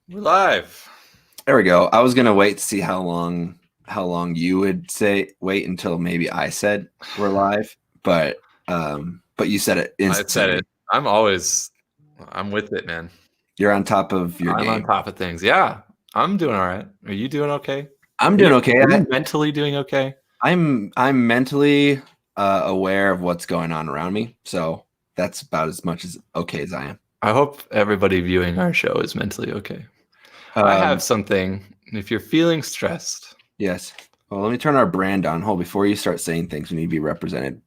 We're live. There we go. I was gonna wait to see how long you would say wait until maybe I said we're live, but you said it I said instantly. it. I'm with it, man. You're on top of your I'm on game. top of things. Yeah, I'm doing all right. Are you doing okay? I'm Are doing you, okay. are you mentally doing okay? I'm mentally aware of what's going on around me, so that's about as much as okay as I am. I hope everybody viewing our show is mentally okay. I have something. If you're feeling stressed, Yes. Well, let me turn our brand on. Hold before you start saying things, we need to be represented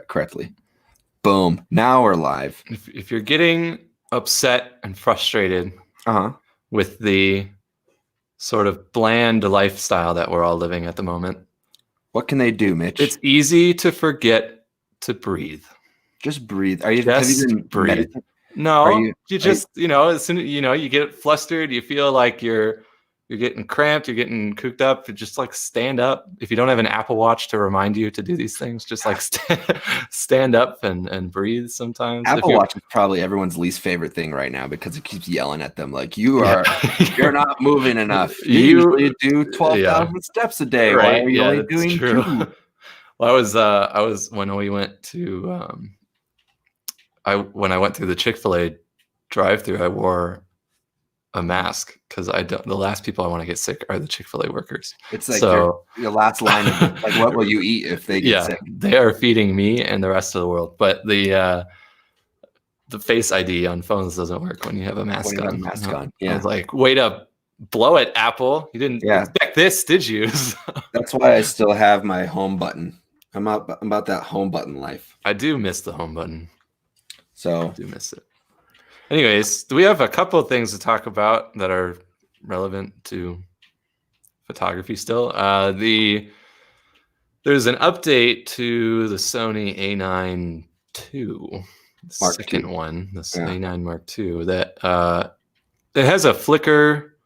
correctly. Boom. Now we're live. if you're getting upset and frustrated Uh-huh. with the sort of bland lifestyle that we're all living at the moment, What can they do, Mitch? it's easy to forget to breathe. Just breathe. Have you Just been breathe. meditating? No, as soon as you get flustered, you feel like you're getting cramped, you're getting cooped up. Just like stand up. If you don't have an Apple Watch to remind you to do these things, just like stand up and breathe sometimes. Apple Watch is probably everyone's least favorite thing right now because it keeps yelling at them like you're not moving enough. You usually do 12,000 steps a day. Right? Why are you only doing true. 2? Well, I was when we went to when I went through the Chick-fil-A drive-through, I wore a mask because the last people I want to get sick are the Chick-fil-A workers. It's like your last line of like, what will you eat if they get sick? They are feeding me and the rest of the world. But the Face ID on phones doesn't work when you have a mask on. Yeah. I was like, wait up, blow it, Apple. You didn't expect this, did you? That's why I still have my home button. I'm about that home button life. I do miss the home button. So I do miss it. Anyways, we have a couple of things to talk about that are relevant to photography still. There's an update to the Sony A9 II, the second one, the A9 Mark II, that it has a flicker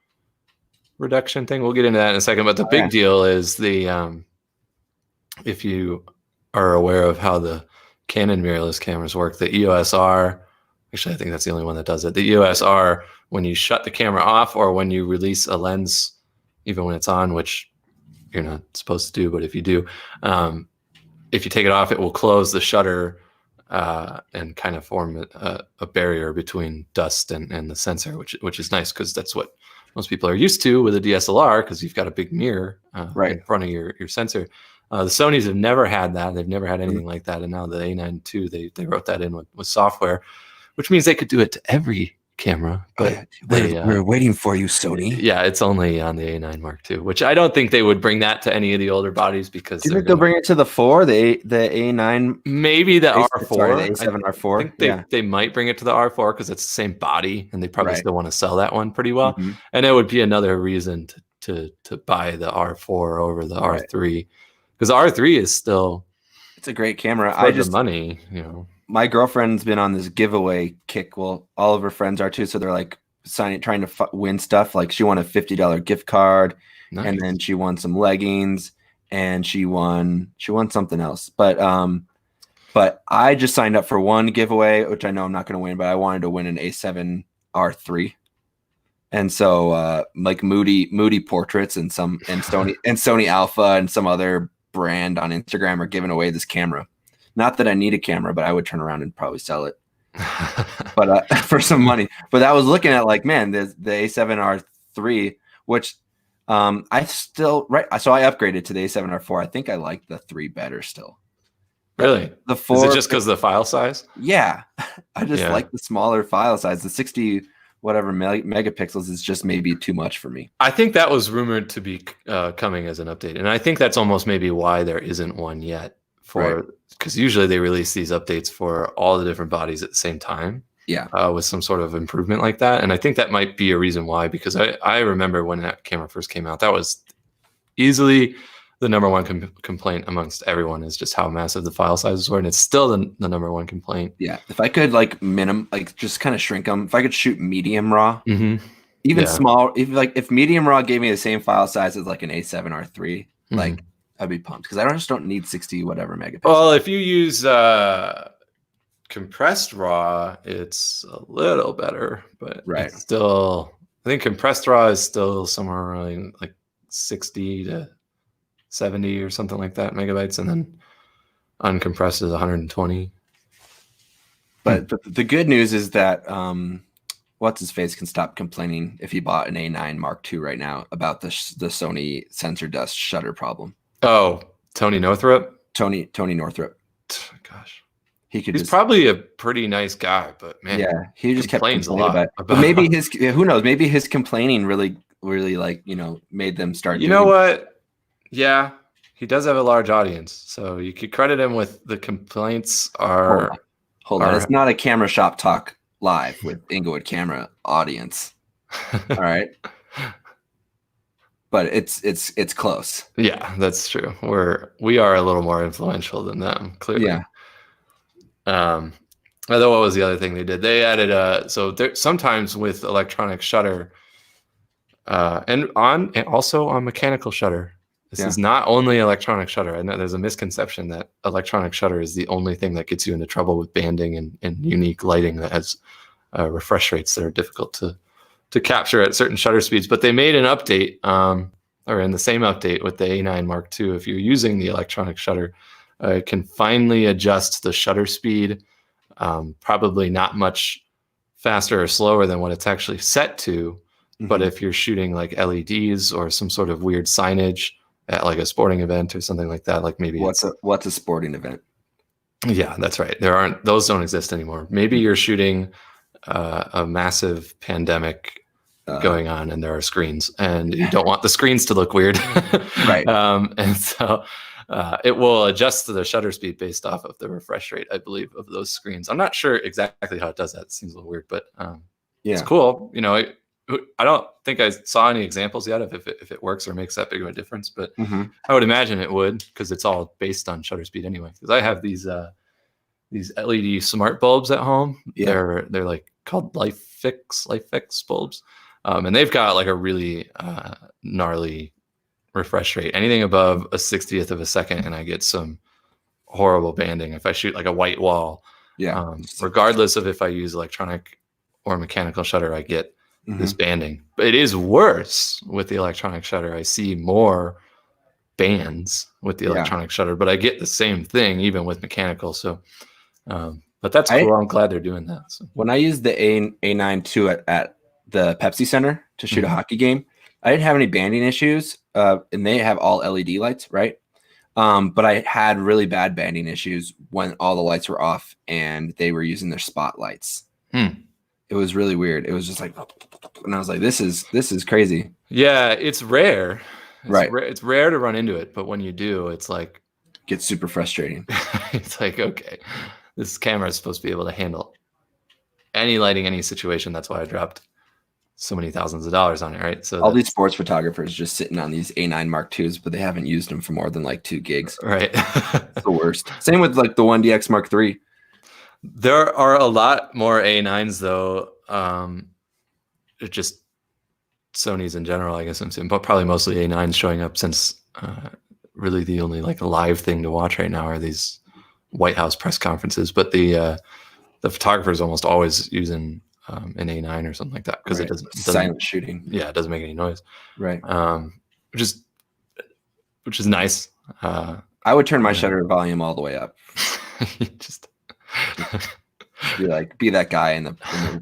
reduction thing. We'll get into that in a second. But the big deal is if you are aware of how the Canon mirrorless cameras work, the EOS R, actually I think that's the only one that does it. The EOS R, when you shut the camera off or when you release a lens, even when it's on, which you're not supposed to do, but if you do, if you take it off, it will close the shutter and kind of form a barrier between dust and the sensor, which is nice because that's what most people are used to with a DSLR because you've got a big mirror in front of your sensor. The Sonys have never had that. They've never had anything like that. And now the A9 II, they wrote that in with software, which means they could do it to every camera. But we're waiting for you, Sony. Yeah, it's only on the A9 Mark II, which I don't think they would bring that to any of the older bodies because do you think they'll bring it to the 4, the A9? Maybe the R4. Sorry, the A7 R4. I think they might bring it to the R4 because it's the same body and they probably still want to sell that one pretty well. Mm-hmm. And it would be another reason to buy the R4 over the R3. Because the R3 is still, it's a great camera. The money, My girlfriend's been on this giveaway kick. Well, all of her friends are too. So they're like trying to win stuff. Like she won a $50 gift card, and then she won some leggings, and she won something else. But I just signed up for one giveaway, which I know I'm not going to win, but I wanted to win an A7 R3. And so like Moody Portraits and Sony Alpha and some other brand on Instagram are giving away this camera. Not that I need a camera, but I would turn around and probably sell it, but for some money. But I was looking at like, man, the A7 R3, which I still So I upgraded to the A7 R4. I think I like the 3 better still. Really? The 4. Is it just because of the file size? Yeah, I just like the smaller file size. The 60 whatever megapixels is just maybe too much for me. I think that was rumored to be coming as an update, and I think that's almost maybe why there isn't one yet. Because usually they release these updates for all the different bodies at the same time. Yeah, with some sort of improvement like that, and I think that might be a reason why. Because I remember when that camera first came out, that was easily the number one complaint amongst everyone is just how massive the file sizes were, and it's still the number one complaint. Yeah, if I could just kind of shrink them, if I could shoot medium raw, even small, if medium raw gave me the same file size as like an A7 R3, like I'd be pumped because I just don't need 60 whatever megapixels. Well, if you use compressed raw, it's a little better, but it's still I think compressed raw is still somewhere around like 60 to 70 or something like that megabytes, and then uncompressed is 120. But the good news is that what's his face can stop complaining if he bought an A9 Mark II right now about the Sony sensor dust shutter problem. Oh, Tony Northrup. Tony Northrup. Gosh, He's probably a pretty nice guy, but man, yeah, he just kept complains complaining a lot. But maybe who knows? Maybe his complaining really like made them start. You know what? Yeah, he does have a large audience, so you could credit him with the complaints are. Hold on, it's not a camera shop talk live with Englewood camera audience. All right. But it's close. Yeah, that's true. We are a little more influential than them, clearly. Yeah. Although what was the other thing they did? They added so sometimes with electronic shutter, and also on mechanical shutter. This is not only electronic shutter. I know there's a misconception that electronic shutter is the only thing that gets you into trouble with banding and unique lighting that has refresh rates that are difficult to capture at certain shutter speeds. But they made an update, or in the same update with the A9 Mark II, if you're using the electronic shutter, it can finally adjust the shutter speed, probably not much faster or slower than what it's actually set to. Mm-hmm. But if you're shooting like LEDs or some sort of weird signage at like a sporting event or something like that, like maybe what's a sporting event? Yeah, that's right. Those don't exist anymore. Maybe you're shooting a massive pandemic going on and there are screens and you don't want the screens to look weird. Right. And so it will adjust to the shutter speed based off of the refresh rate, I believe, of those screens. I'm not sure exactly how it does that. It seems a little weird, but it's cool. I don't think I saw any examples yet of if it works or makes that big of a difference, but I would imagine it would, because it's all based on shutter speed anyway. Because I have these LED smart bulbs at home. Yeah. They're like called LifeFix bulbs, and they've got like a really gnarly refresh rate. Anything above a 60th of a second, and I get some horrible banding if I shoot like a white wall. Yeah. Regardless of if I use electronic or mechanical shutter, I get this banding. But it is worse with the electronic shutter. I see more bands with the electronic shutter, but I get the same thing even with mechanical. So, but that's cool. I'm glad they're doing that. So. When I used the A9 II at the Pepsi Center to shoot a hockey game, I didn't have any banding issues, and they have all LED lights, right? But I had really bad banding issues when all the lights were off and they were using their spotlights. It was really weird. It was just like, and I was like, this is crazy. Yeah, it's rare. Right. It's rare to run into it, but when you do, it's like, gets super frustrating. It's like, okay, this camera is supposed to be able to handle any lighting, any situation. That's why I dropped so many thousands of dollars on it, right? So all these sports photographers just sitting on these A9 Mark IIs, but they haven't used them for more than like 2 gigs. Right. It's the worst. Same with like the 1DX Mark III. There are a lot more A9s though. It just Sony's in general, I guess I'm saying, but probably mostly A9s showing up, since really the only like live thing to watch right now are these White House press conferences. But the photographer is almost always using an A9 or something like that, because it doesn't silent shooting. Yeah, it doesn't make any noise. Right. Which is nice. I would turn my shutter volume all the way up. Just be that guy in the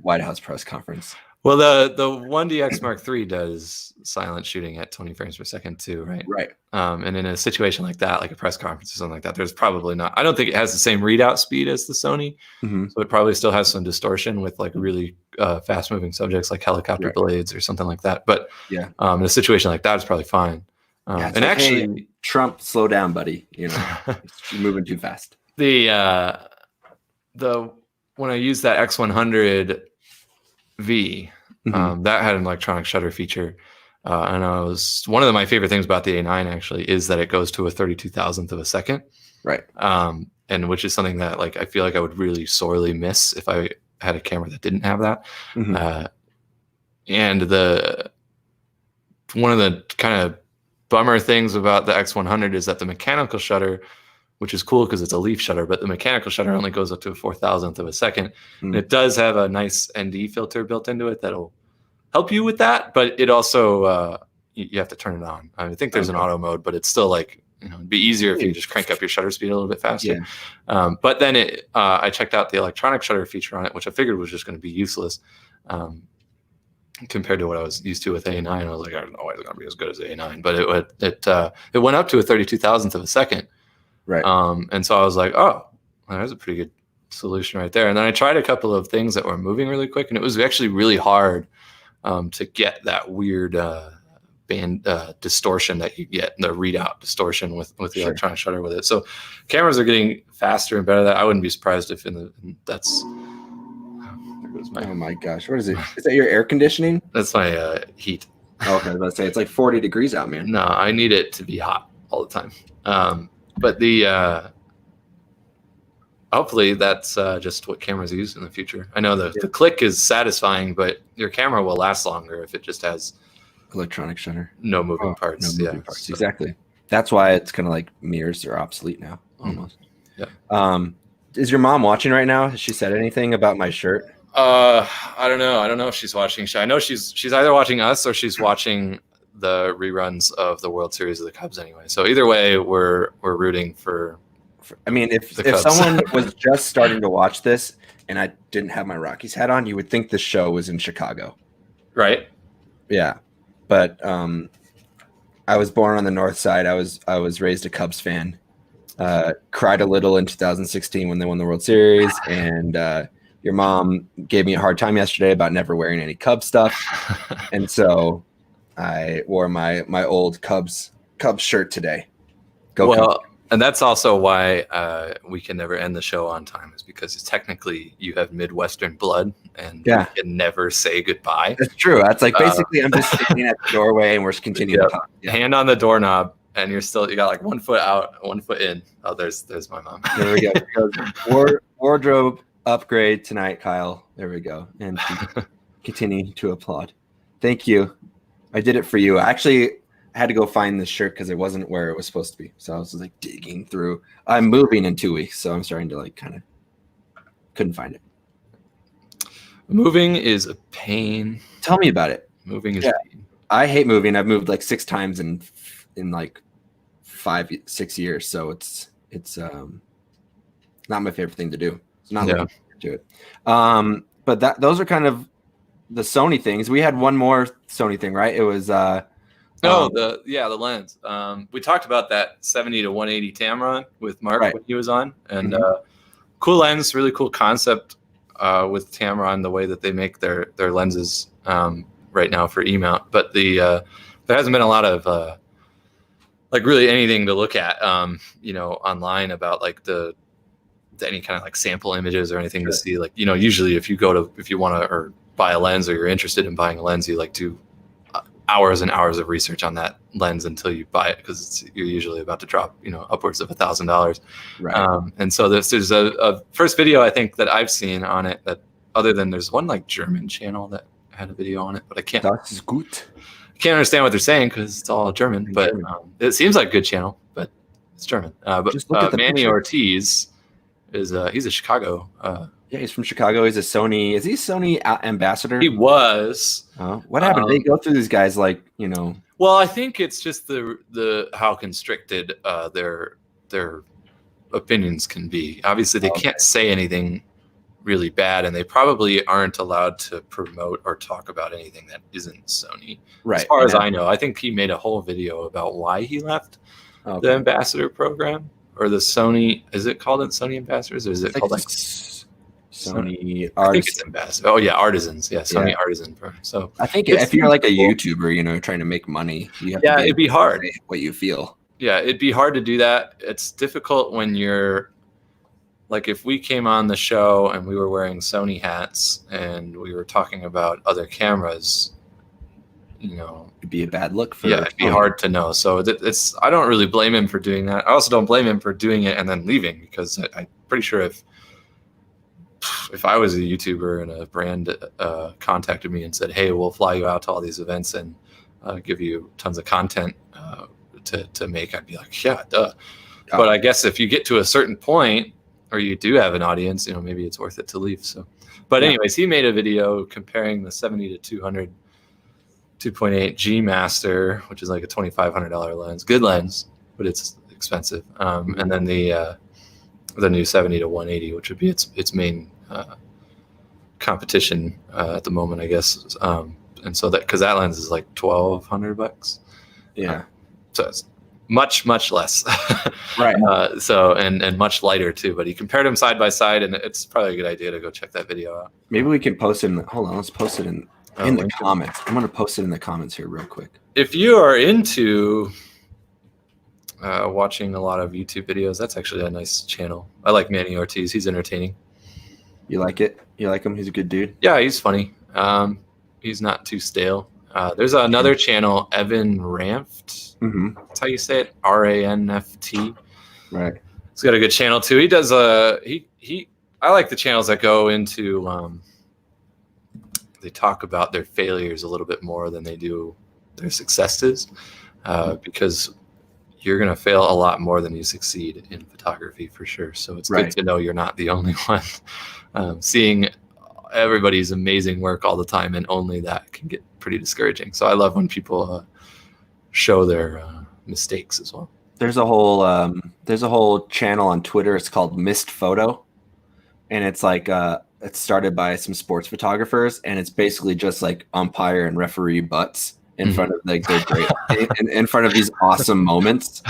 White House press conference. Well, the 1DX Mark III does silent shooting at 20 frames per second too, right? Right. And in a situation like that, like a press conference or something like that, there's probably not. I don't think it has the same readout speed as the Sony, so it probably still has some distortion with like really fast-moving subjects like helicopter blades or something like that. But in a situation like that, it's probably fine. And like, actually, hey, Trump, slow down, buddy. You're moving too fast. When I used that X100 V, that had an electronic shutter feature, and one of my favorite things about the A9 actually is that it goes to a 32,000th of a second, right? And which is something that like I feel like I would really sorely miss if I had a camera that didn't have that. And one of the kind of bummer things about the X100 is that the mechanical shutter, which is cool because it's a leaf shutter, but the mechanical shutter only goes up to a 4,000th of a second. And it does have a nice ND filter built into it that'll help you with that, but it also you have to turn it on. I think there's an auto mode, but it's still like, it'd be easier if you just crank up your shutter speed a little bit faster. Yeah. But then I checked out the electronic shutter feature on it, which I figured was just going to be useless compared to what I was used to with A9. I was like, I don't know why it's going to be as good as A9, but it went up to a 32,000th of a second. Right. And so I was like, oh, well, there's a pretty good solution right there. And then I tried a couple of things that were moving really quick, and it was actually really hard to get that weird band distortion that you get, the readout distortion with the electronic shutter with it. So cameras are getting faster and better. That I wouldn't be surprised if that's. Oh my gosh, what is it? Is that your air conditioning? That's my heat. Okay, I was about to say it's like 40 degrees out, man. No, I need it to be hot all the time. But the hopefully that's just what cameras use in the future. I know the click is satisfying, but your camera will last longer if it just has electronic shutter, no moving parts. No moving parts. So. Exactly. That's why it's kind of like mirrors are obsolete now, almost. Yeah. Is your mom watching right now? Has she said anything about my shirt? I don't know. I don't know if she's watching. I know she's either watching us or she's watching the reruns of the World Series of the Cubs anyway. So either way, we're rooting for. I mean, if someone was just starting to watch this and I didn't have my Rockies hat on, you would think the show was in Chicago, right? Yeah, but I was born on the North Side. I was raised a Cubs fan. Cried a little in 2016 when they won the World Series, and your mom gave me a hard time yesterday about never wearing any Cubs stuff, and so I wore my old Cubs shirt today. Go Cubs. And that's also why we can never end the show on time, is because technically you have Midwestern blood and we can never say goodbye. That's true. That's like basically I'm just standing at the doorway and we're just continuing to talk. Yeah. Hand on the doorknob and you got like 1 foot out, 1 foot in. Oh, there's my mom. There we go. Wardrobe upgrade tonight, Kyle. There we go. And continue to applaud. Thank you. I did it for you. Actually, I had to go find this shirt because it wasn't where it was supposed to be. So I was like digging through. I'm moving in 2 weeks, so I'm starting to like kind of couldn't find it. Moving is a pain. Tell me about it. Moving is a pain. I hate moving. I've moved like 6 times in like 5-6 years. So it's not my favorite thing to do. It's not looking to it. But those are kind of the Sony things. We had one more Sony thing, right? It was the lens. We talked about that 70 to 180 Tamron with Mark when he was on, and cool lens, really cool concept with Tamron, the way that they make their lenses right now for E-mount. But there hasn't been a lot of like really anything to look at, online about like any kind of like sample images or anything to see. Like, usually if you want to or buy a lens or you're interested in buying a lens, you like do hours and hours of research on that lens until you buy it, because you're usually about to drop upwards of $1,000. Right. And so there's a first video I think that I've seen on it, that other than there's one like German channel that had a video on it, but I can't understand what they're saying because it's all German. But it seems like a good channel, but it's German. But Manny Ortiz is he's a Chicago. Yeah, he's from Chicago. He's a Sony. Is he a Sony ambassador? He was. What happened? They go through these guys like, Well, I think it's just the how constricted their opinions can be. Obviously, they can't say anything really bad, and they probably aren't allowed to promote or talk about anything that isn't Sony. Right. As far as I know, I think he made a whole video about why he left the ambassador program, or the Sony. Is it called Sony ambassadors, or is it called like Sony artisans? I think it's ambassador. Oh yeah, artisans. Yeah, Sony artisan. So I think if you're like a YouTuber, trying to make money, you have to it'd be hard. What you feel. Yeah, it'd be hard to do that. It's difficult when you're like, if we came on the show and we were wearing Sony hats and we were talking about other cameras, it'd be a bad look for. Yeah, it'd be hard to know. So I don't really blame him for doing that. I also don't blame him for doing it and then leaving, because I'm pretty sure if I was a YouTuber and a brand contacted me and said, hey, we'll fly you out to all these events and give you tons of content to make, I'd be like, yeah, duh. But I guess if you get to a certain point, or you do have an audience, maybe it's worth it to leave. So, but anyways, he made a video comparing the 70 to 200 2.8 G Master, which is like a $2,500 lens. Good lens, but it's expensive. And then the new 70 to 180, which would be its main competition at the moment, I guess. And so because that lens is like $1,200. Yeah. So it's much less. Right. So and much lighter too. But he compared them side by side, and it's probably a good idea to go check that video out. Maybe we can post it. Hold on, let's post it in the comments. I'm gonna post it in the comments here real quick. If you are into watching a lot of YouTube videos, that's actually a nice channel. I like Manny Ortiz. He's entertaining. You like it? You like him? He's a good dude. Yeah, he's funny. He's not too stale. There's another channel, Evan Ranft. Mm-hmm. That's how you say it, RANFT. Right. He's got a good channel too. He does I like the channels that go into they talk about their failures a little bit more than they do their successes, because you're going to fail a lot more than you succeed in photography for sure. So it's good to know you're not the only one. Seeing everybody's amazing work all the time and only that can get pretty discouraging. So I love when people show their mistakes as well. There's a whole channel on Twitter. It's called Missed Photo, and it's like it's started by some sports photographers, and it's basically just like umpire and referee butts in front of like their great in front of these awesome moments.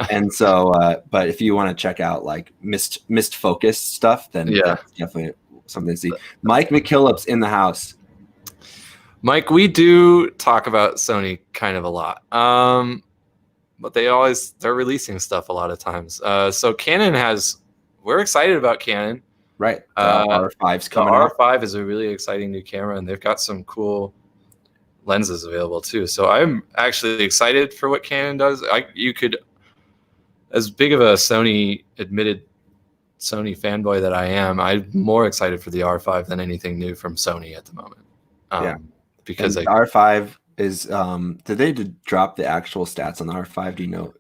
And so, but if you want to check out like missed focus stuff, then that's definitely something to see. Mike McKillop's in the house. Mike, we do talk about Sony kind of a lot, but they're releasing stuff a lot of times. So Canon we're excited about Canon. Right, R5's coming. The R5 is a really exciting new camera, and they've got some cool lenses available too. So I'm actually excited for what Canon does. You could, as big of a admitted Sony fanboy that I am, I'm more excited for the R5 than anything new from Sony at the moment. Because the R5 is did they drop the actual stats on the R5? Do you know?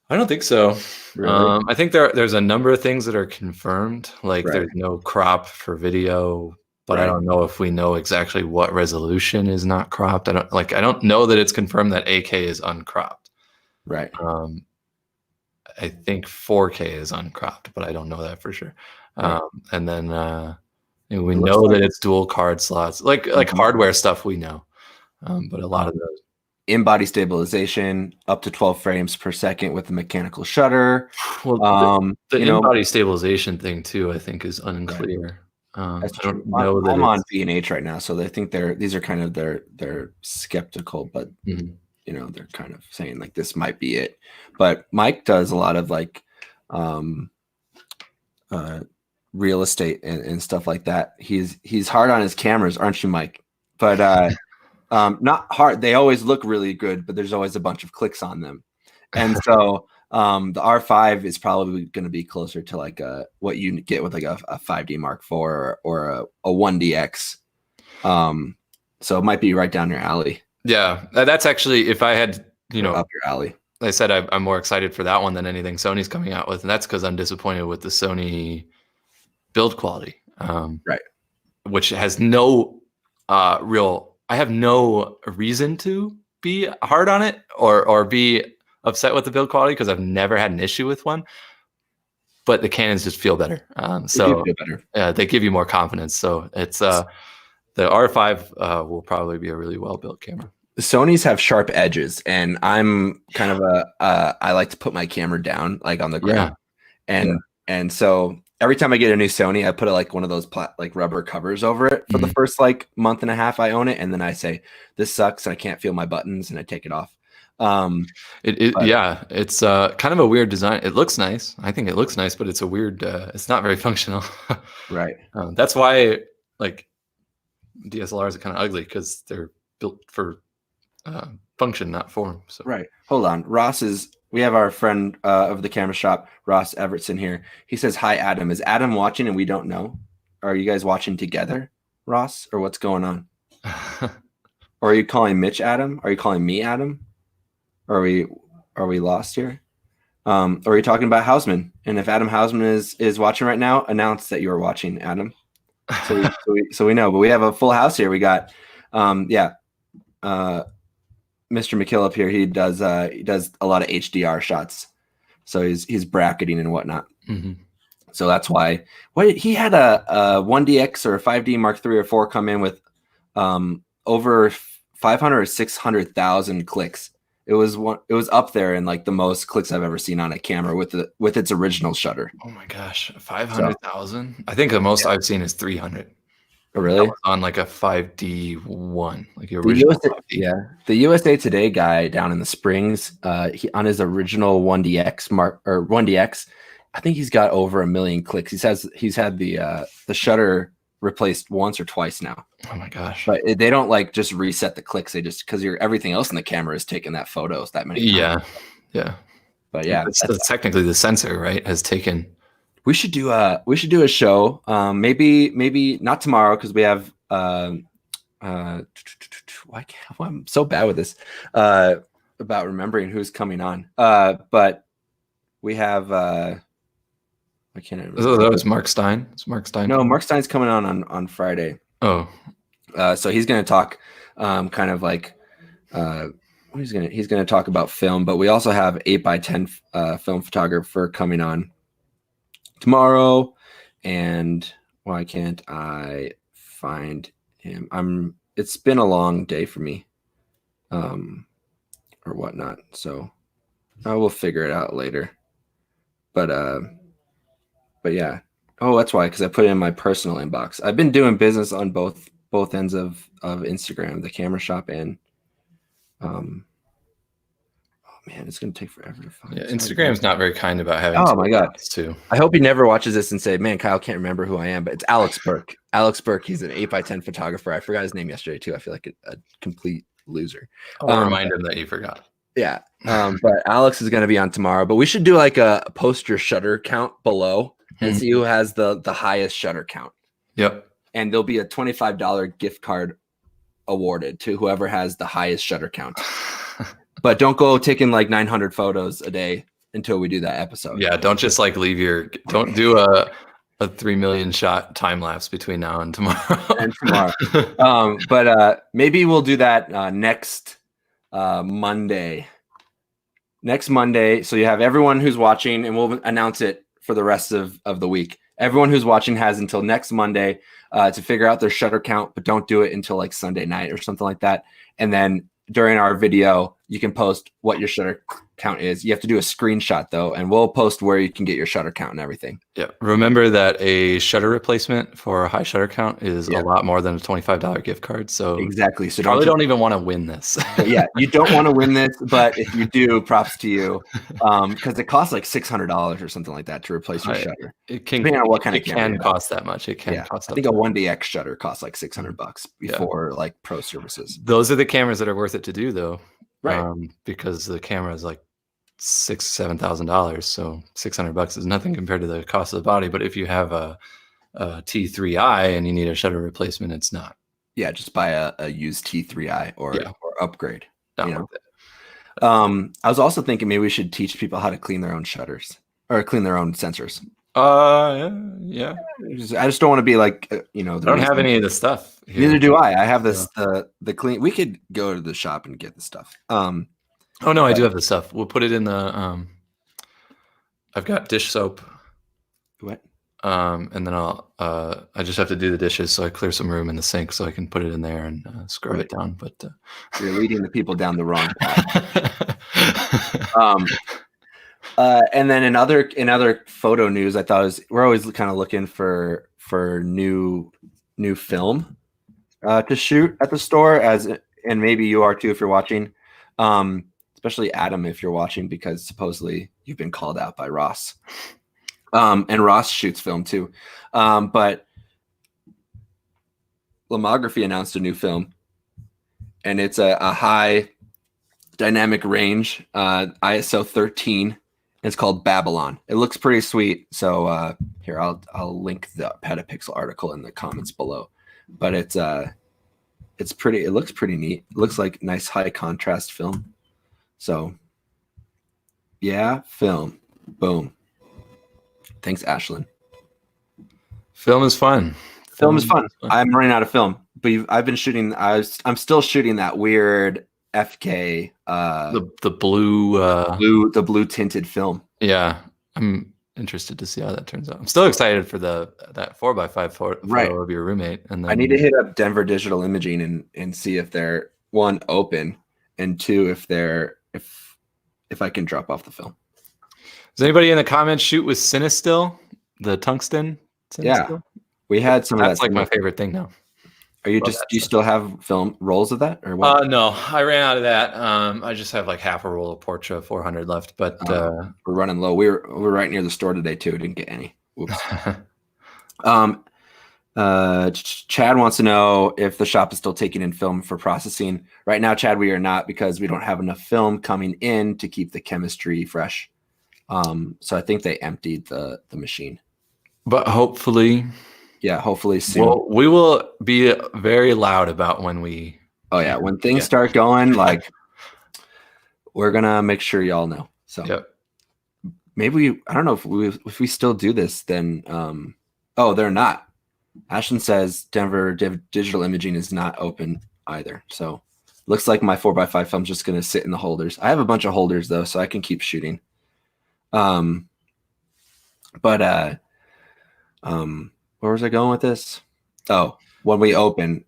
I don't think so. Really? I think there's a number of things that are confirmed, like there's no crop for video, but I don't know if we know exactly what resolution is not cropped. I don't know that it's confirmed that 8K is uncropped. Right. I think 4K is uncropped, but I don't know that for sure. Right. And then we know that it's dual card slots, like hardware stuff we know, but a lot of those. In-body stabilization up to 12 frames per second with a mechanical shutter. Well, the in-body stabilization thing too, I think, is unclear. I don't know that I'm on B&H right now, so they think these are kind of they're skeptical, but they're kind of saying like this might be it. But Mike does a lot of like real estate and stuff like that. He's hard on his cameras, aren't you, Mike? But not hard. They always look really good, but there's always a bunch of clicks on them. And so the R5 is probably going to be closer to like what you get with like a 5D Mark IV or a 1DX. So it might be right down your alley. Yeah, that's actually, if I had, up your alley. I said I'm more excited for that one than anything Sony's coming out with, and that's because I'm disappointed with the Sony build quality, right? Which has no I have no reason to be hard on it or be upset with the build quality because I've never had an issue with one. But the Canons just feel better. They give you more confidence. So it's the R5 will probably be a really well built camera. The Sonys have sharp edges, and I'm kind of I like to put my camera down like on the ground, and so every time I get a new Sony, I put like one of those rubber covers over it for the first like month and a half I own it, and then I say this sucks and I can't feel my buttons, and I take it off. It's kind of a weird design. It looks nice. I think it looks nice, but it's a weird. It's not very functional. Right. That's why like DSLRs are kind of ugly because they're built for function, not form. So right. Hold on, we have our friend of the camera shop, Ross Evertson here. He says, hi, Adam. Is Adam watching and we don't know? Are you guys watching together, Ross? Or what's going on? Or are you calling Mitch Adam? Are you calling me Adam? Are we lost here? Or are you talking about Hausman? And if Adam Hausman is watching right now, announce that you're watching, Adam. So we know. But we have a full house here. We got, Mr. McKillop here, he does a lot of HDR shots, so he's bracketing and whatnot. Mm-hmm. So that's why. What he had a 1DX or a 5D Mark III or 4 come in with over 500 or 600,000 clicks. It was up there in like the most clicks I've ever seen on a camera with its original shutter. Oh my gosh, 500,000! I think the most I've seen is 300. Oh, really? That was on like a 5D1, like the original. The USA Today guy down in the Springs, he on his original 1DX, I think he's got over 1 million clicks. He's had the shutter replaced once or twice now. Oh my gosh! But they don't like just reset the clicks. They just because everything else in the camera is taking that photos that many times. Yeah. But yeah, that's technically the sensor, right? Has taken. We should do a show. Maybe not tomorrow because we have I'm so bad with this about remembering who's coming on. But we have I can't remember. Oh, that was Mark Stein. Is Mark Stein? No, Mark Stein's coming on Friday. Oh. So he's going to talk kind of like he's going to talk about film, but we also have 8x10 film photographer coming on tomorrow. And why can't I find him? It's been a long day for me or whatnot. So I will figure it out later. But yeah. Oh, that's why, because I put it in my personal inbox. I've been doing business on both ends of Instagram, the camera shop and oh man, it's gonna take forever to find. Yeah, Instagram's not very kind about having. Oh my god, too. I hope he never watches this and say, "Man, Kyle can't remember who I am." But it's Alex Burke. Alex Burke. He's an 8x10 photographer. I forgot his name yesterday too. I feel like a complete loser. I'll remind him that you forgot. Yeah. But Alex is gonna be on tomorrow. But we should do like a post your shutter count below and see who has the highest shutter count. Yep. And there'll be a $25 gift card awarded to whoever has the highest shutter count. But don't go taking like 900 photos a day until we do that episode. Yeah, don't just like don't do a 3 million shot time lapse between now and tomorrow. But maybe we'll do that next Monday. Next Monday. So you have everyone who's watching, and we'll announce it for the rest of the week. Everyone who's watching has until next Monday to figure out their shutter count, but don't do it until like Sunday night or something like that. And then during our video, you can post what your shutter count is. You have to do a screenshot though, and we'll post where you can get your shutter count and everything. Yeah. Remember that a shutter replacement for a high shutter count is a lot more than a $25 gift card. So exactly. So don't even want to win this. Yeah, you don't want to win this, but if you do, props to you. Because it costs like $600 or something like that to replace your shutter. It can, depending on what kind of camera can cost that much. It can cost. I think a 1DX shutter costs like $600 before like pro services. Those are the cameras that are worth it to do though. Right. Because the camera is like $7,000, so $600 is nothing compared to the cost of the body. But if you have a T3i and you need a shutter replacement, it's not. Yeah, just buy a used T3i or upgrade. Not you know? I was also thinking maybe we should teach people how to clean their own shutters or clean their own sensors. Yeah. I just don't want to be like I don't have any of the stuff here. Neither do I. I have this the clean. We could go to the shop and get the stuff. Oh no, I do have the stuff. We'll put it in the I've got dish soap. What? And then I just have to do the dishes, so I clear some room in the sink so I can put it in there and scrub it down. But you're leading the people down the wrong path. And then in other photo news, I thought we're always kind of looking for new film to shoot at the store, and maybe you are too if you're watching. Especially Adam if you're watching, because supposedly you've been called out by Ross. And Ross shoots film too. But Lomography announced a new film, and it's a high dynamic range, ISO 13. It's called Babylon. It looks pretty sweet. So here, I'll link the Petapixel article in the comments below. But it's pretty. It looks pretty neat. It looks like nice high contrast film. So yeah, film. Boom. Thanks, Ashlyn. Film is fun. Film is fun. I'm running out of film, but I've been shooting. I'm still shooting that weird FK the blue the blue tinted film. Yeah, I'm interested to see how that turns out. I'm still excited for that 4x5 photo of your roommate. And then I need to hit up Denver Digital Imaging and see if they're, one, open, and two, if I can drop off the film. Does anybody in the comments shoot with Cinestill, the tungsten? Yeah, we had some of that. That's like my favorite thing now. Are you do you still have film rolls of that, or what? No, I ran out of that. I just have like half a roll of Portra 400 left, but we're running low. We're right near the store today too. Didn't get any. Oops. Chad wants to know if the shop is still taking in film for processing. Right now, Chad, we are not, because we don't have enough film coming in to keep the chemistry fresh. So I think they emptied the machine. But hopefully. Yeah, hopefully soon. Well, we will be very loud about when we. Oh yeah, when things start going, like we're gonna make sure y'all know. So maybe I don't know if we still do this. Then they're not. Ashton says Denver Digital Imaging is not open either. So looks like my 4x5 film's just gonna sit in the holders. I have a bunch of holders though, so I can keep shooting. Where was I going with this? Oh, when we open,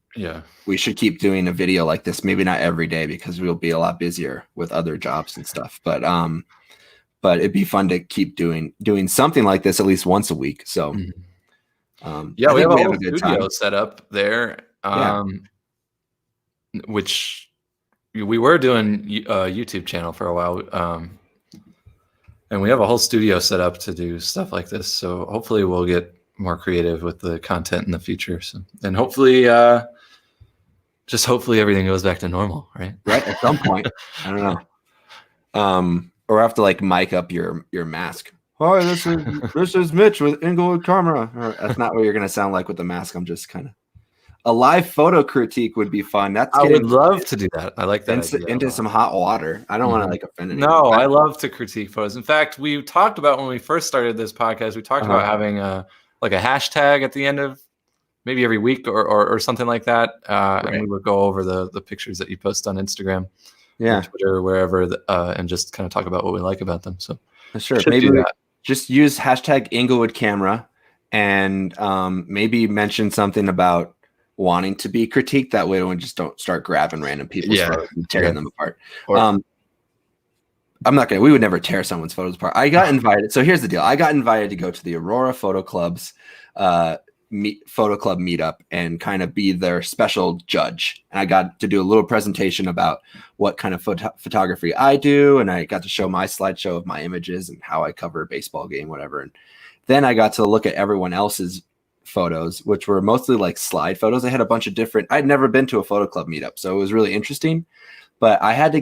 we should keep doing a video like this. Maybe not every day, because we'll be a lot busier with other jobs and stuff. But it'd be fun to keep doing something like this at least once a week. So, we have a whole studio set up there, which we were doing a YouTube channel for a while, and we have a whole studio set up to do stuff like this. So hopefully we'll get more creative with the content in the future. So, and hopefully, hopefully everything goes back to normal, right? Right. At some point. I don't know. Or have to like mic up your mask. Hi, this is Mitch with Englewood Camera. That's not what you're gonna sound like with the mask. I'm just kind of a live photo critique would be fun. I would love to do that. I like that into some hot water. I don't want to like offend anyone. No, I love to critique photos. In fact, we talked about when we first started this podcast, we talked about having a hashtag at the end of maybe every week or something like that. And we would go over the pictures that you post on Instagram, or Twitter, or wherever, and just kind of talk about what we like about them. So sure, maybe just use hashtag Englewood Camera and maybe mention something about wanting to be critiqued. That way we just don't start grabbing random people's photos and tearing them apart. We would never tear someone's photos apart. I got invited. So here's the deal. I got invited to go to the Aurora Photo Club's photo club meetup and kind of be their special judge. And I got to do a little presentation about what kind of photography I do. And I got to show my slideshow of my images and how I cover a baseball game, whatever. And then I got to look at everyone else's photos, which were mostly like slide photos. I had a bunch of different, I'd never been to a photo club meetup, so it was really interesting. But I had to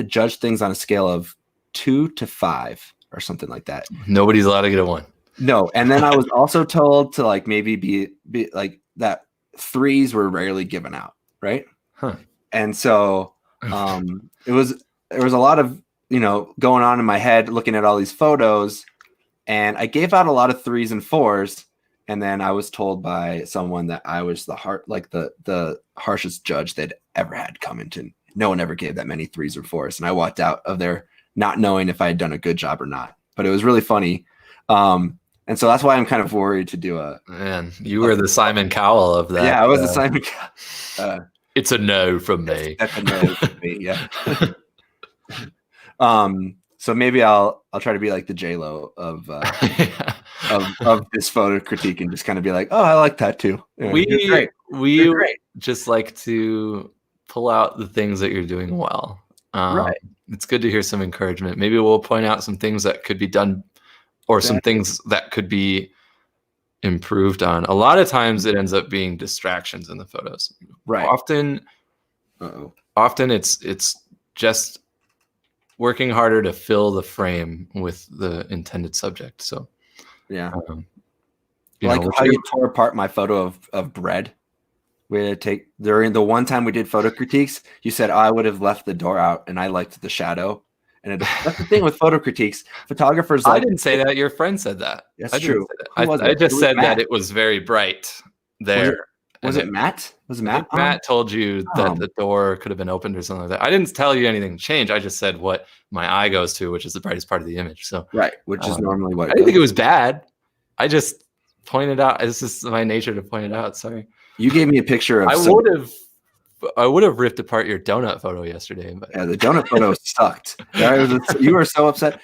judge things on a scale of 2 to 5 or something like that. Nobody's allowed to get a 1. No. And then I was also told to like maybe be like that 3s were rarely given out. Right. And so there was a lot of, going on in my head looking at all these photos, and I gave out a lot of 3s and 4s. And then I was told by someone that I was the harshest judge they'd ever had come into. No one ever gave that many 3s or 4s. And I walked out of there not knowing if I had done a good job or not. But it was really funny. And so that's why I'm kind of worried to do Man, you were the Simon Cowell of that. Yeah, I was the Simon Cowell. It's a no from me. That's a no from me, yeah. So maybe I'll try to be like the J-Lo of this photo critique and just kind of be like, oh, I like that too. We just like to pull out the things that you're doing well. Right. It's good to hear some encouragement. Maybe we'll point out some things that could be done, or some things that could be improved on. A lot of times it ends up being distractions in the photos. Right. Often it's just working harder to fill the frame with the intended subject. So how you tore apart my photo of bread. We had to take, during the one time we did photo critiques, you said I would have left the door out and I liked the shadow. And that's the thing with photo critiques. Photographers I didn't say that. Your friend said that. That's true. I just said that it was very bright there. Was it Matt? Was I Matt think Matt told you that the door could have been opened or something like that. I didn't tell you anything changed. I just said what my eye goes to, which is the brightest part of the image. So right, which is normally what I didn't think it was bad. I just pointed out. It's just my nature to point it out. Sorry. You gave me a picture of. I would have ripped apart your donut photo yesterday, but yeah, the donut photo sucked. You were so upset.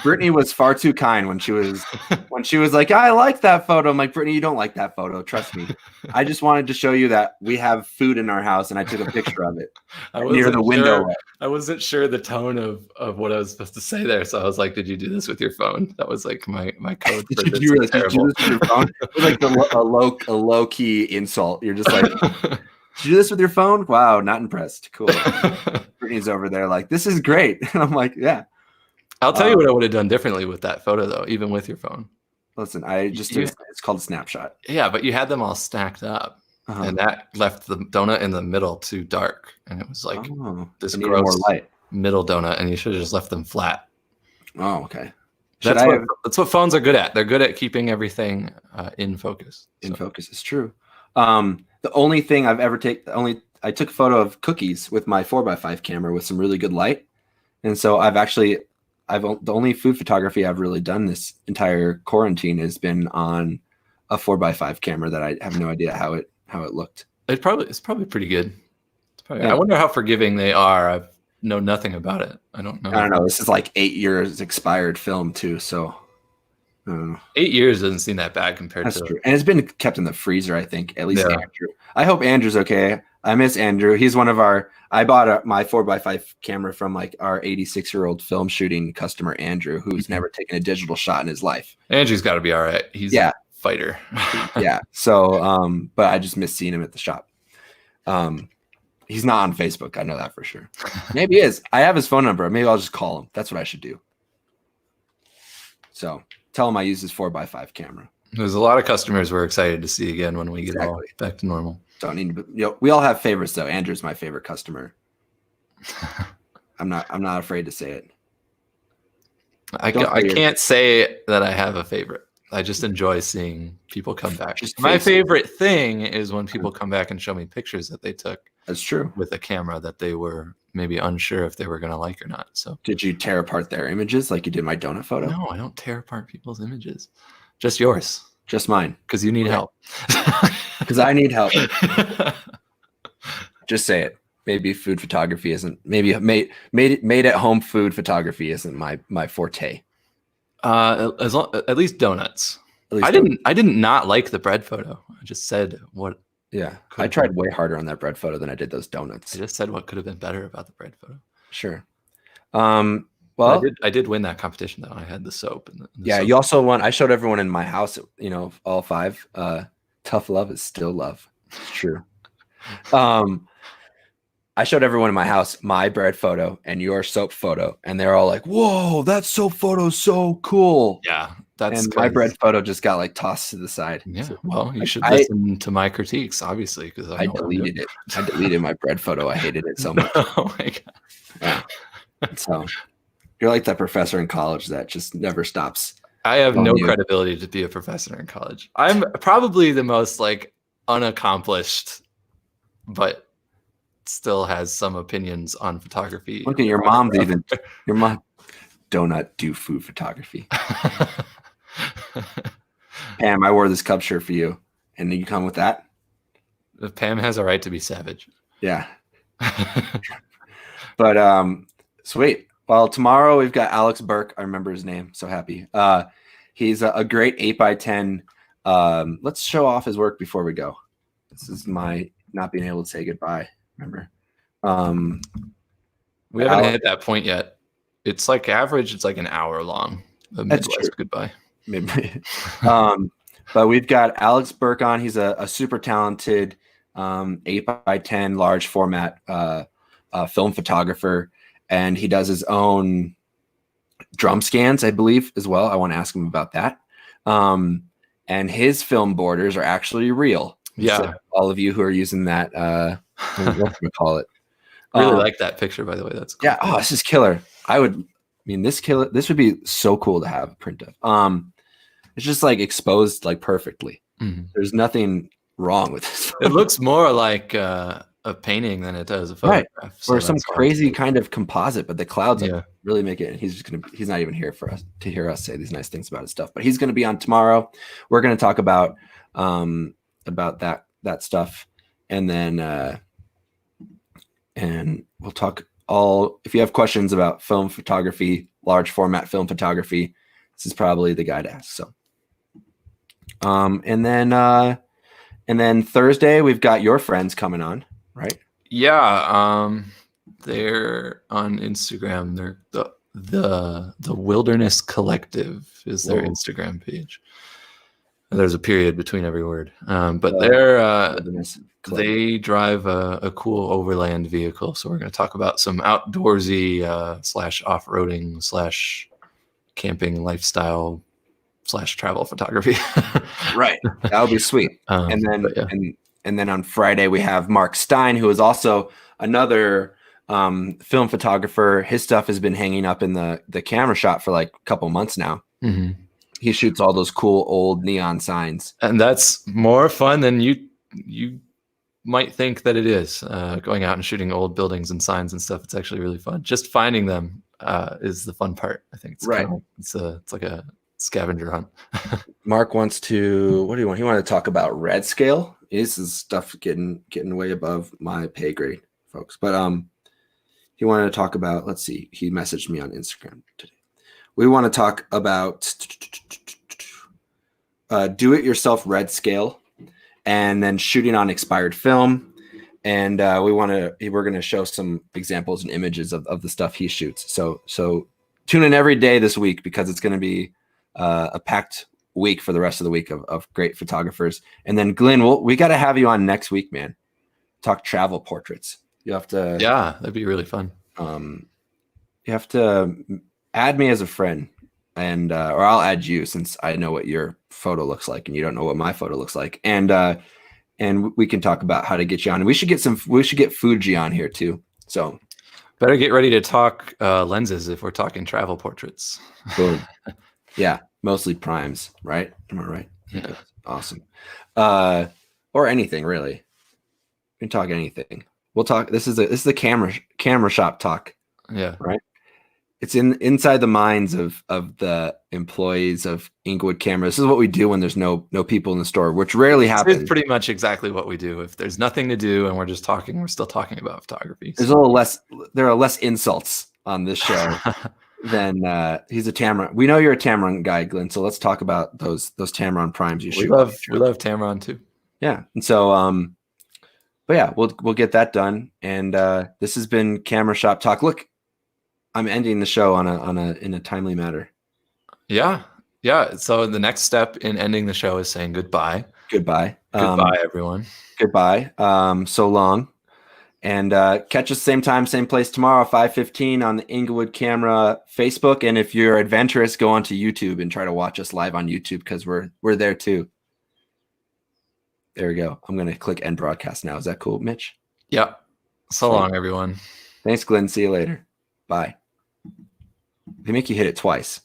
Brittany was far too kind when she was like, I like that photo. I'm like, Brittany, you don't like that photo. Trust me. I just wanted to show you that we have food in our house, and I took a picture of it near the window. I wasn't sure the tone of what I was supposed to say there, so I was like, "Did you do this with your phone?" That was like my code. Did you do this with your phone? It was like a low key insult. You're just like. Did you do this with your phone? Wow, not impressed. Cool. Brittany's over there like, this is great. And I'm like, yeah. I'll tell you what I would have done differently with that photo, though, even with your phone. Listen, it's called a snapshot. Yeah, but you had them all stacked up. And that left the donut in the middle too dark. And it was like this gross middle donut. And you should have just left them flat. Oh, okay. That's what phones are good at. They're good at keeping everything in focus. In focus is true. The only thing I've ever I took a photo of cookies with my 4x5 camera with some really good light. And so the only food photography I've really done this entire quarantine has been on a 4x5 camera that I have no idea how it looked. It's probably pretty good. I wonder how forgiving they are. I know nothing about it. I don't know. This is like 8 years expired film too. So 8 years doesn't seem that bad compared to. True. And it's been kept in the freezer, I think. At least Andrew. I hope Andrew's okay. I miss Andrew. He's one of our. I bought my 4x5 camera from like our 86-year-old film shooting customer Andrew, who's never taken a digital shot in his life. Andrew's got to be all right. He's a fighter. Yeah. So, but I just miss seeing him at the shop. He's not on Facebook. I know that for sure. Maybe he is. I have his phone number. Maybe I'll just call him. That's what I should do. So. Tell him I use his 4x5 camera. There's a lot of customers we're excited to see again when we get all back to normal. Don't need to, we all have favorites though. Andrew's my favorite customer. I'm not afraid to say it. I can't say that I have a favorite. I just enjoy seeing people come back. My favorite thing is when people come back and show me pictures that they took. That's true. With a camera that they were maybe unsure if they were going to like or not. So did you tear apart their images like you did my donut photo? No, I don't tear apart people's images. Just yours. Just mine. Because you need help. Because I need help. Just say it. Maybe food photography isn't. Maybe made at home food photography isn't my forte. At least donuts. I didn't not like the bread photo. I just said what. Yeah, I tried way harder on that bread photo than I did those donuts. I just said what could have been better about the bread photo. Sure. Well, I did win that competition though. I had the soap. And the soap. You also won. I showed everyone in my house. All 5. Tough love is still love. It's true. I showed everyone in my house my bread photo and your soap photo, and they're all like, "Whoa, that soap photo is so cool!" Yeah, my bread photo just got like tossed to the side. Yeah, well, you should listen to my critiques, obviously, because I deleted it. I deleted my bread photo. I hated it so much. Oh my god! Yeah. So you're like that professor in college that just never stops. I have no credibility to be a professor in college. I'm probably the most like unaccomplished, but still has some opinions on photography. Look at your mom's even. Your mom donut do food photography. Pam, I wore this Cub shirt for you, and you come with that. Pam has a right to be savage. Yeah. But sweet. Well, tomorrow we've got Alex Burke. I remember his name. So happy. He's a great 8x10. Let's show off his work before we go. This is my not being able to say goodbye. Remember? We haven't hit that point yet. It's like average. It's like an hour long. The Midwest goodbye. But we've got Alex Burke on. He's a super talented 8x10 large format film photographer, and he does his own drum scans, I believe, as well. I want to ask him about that. And his film borders are actually real. Yeah. So all of you who are using that, what do we call it? Really like that picture, by the way. That's cool. Yeah. Oh, this is killer. This would be so cool to have a print of. It's just like exposed like perfectly. Mm-hmm. There's nothing wrong with this It looks more like a painting than it does a right, photograph. So or some that's fun. crazy kind of composite, but the clouds Yeah. really make it. He's not even here for us to hear us say these nice things about his stuff, but he's gonna be on tomorrow. We're gonna talk about that stuff, and then and we'll talk all. If you have questions about film photography, large format film photography, this is probably the guy to ask. So, and then Thursday we've got your friends coming on, right? Yeah, they're on Instagram. They're the Wilderness Collective is their Instagram page. There's a period between every word, but they drive a cool overland vehicle. So we're going to talk about some outdoorsy / off-roading / camping lifestyle / travel photography. Right, that would be sweet. And then on Friday we have Mark Stein, who is also another film photographer. His stuff has been hanging up in the camera shop for like a couple months now. Mm-hmm. He shoots all those cool old neon signs, and that's more fun than you might think that it is. Going out and shooting old buildings and signs and stuff, it's actually really fun. Just finding them is the fun part. I think it's right. It's like a scavenger hunt. Mark wants to. What do you want? He wanted to talk about red scale. This is stuff getting way above my pay grade, folks. But he wanted to talk about. Let's see. He messaged me on Instagram today. We want to talk about do-it-yourself red scale, and then shooting on expired film. And we're going to show some examples and images of the stuff he shoots. So tune in every day this week, because it's going to be a packed week for the rest of the week of great photographers. And then Glenn, we got to have you on next week, man. Talk travel portraits. You have to. Yeah, that'd be really fun. You have to add me as a friend, and or I'll add you, since I know what your photo looks like and you don't know what my photo looks like. And we can talk about how to get you on. And we should get Fuji on here too. So better get ready to talk lenses if we're talking travel portraits. Boom. Yeah, mostly primes, right? Am I right? Yeah. Awesome. Or anything really. We can talk anything. We'll talk. This is the camera shop talk. Yeah. Right. It's inside the minds of the employees of Englewood Camera. This is what we do when there's no people in the store, which rarely happens. It's pretty much exactly what we do. If there's nothing to do and we're just talking, we're still talking about photography. There's a little less. There are less insults on this show than he's a Tamron. We know you're a Tamron guy, Glenn. So let's talk about those Tamron primes you shoot. We love Tamron too. Yeah, and so but yeah, we'll get that done. And this has been Camera Shop Talk. Look, I'm ending the show in a timely manner. Yeah. So the next step in ending the show is saying goodbye. Goodbye. Goodbye, everyone. Goodbye. So long. And catch us same time, same place tomorrow, 5:15 on the Englewood Camera Facebook. And if you're adventurous, go onto YouTube and try to watch us live on YouTube, because we're there too. There we go. I'm gonna click end broadcast now. Is that cool, Mitch? Yeah. So long, everyone. Thanks, Glenn. See you later. Bye. They make you hit it twice.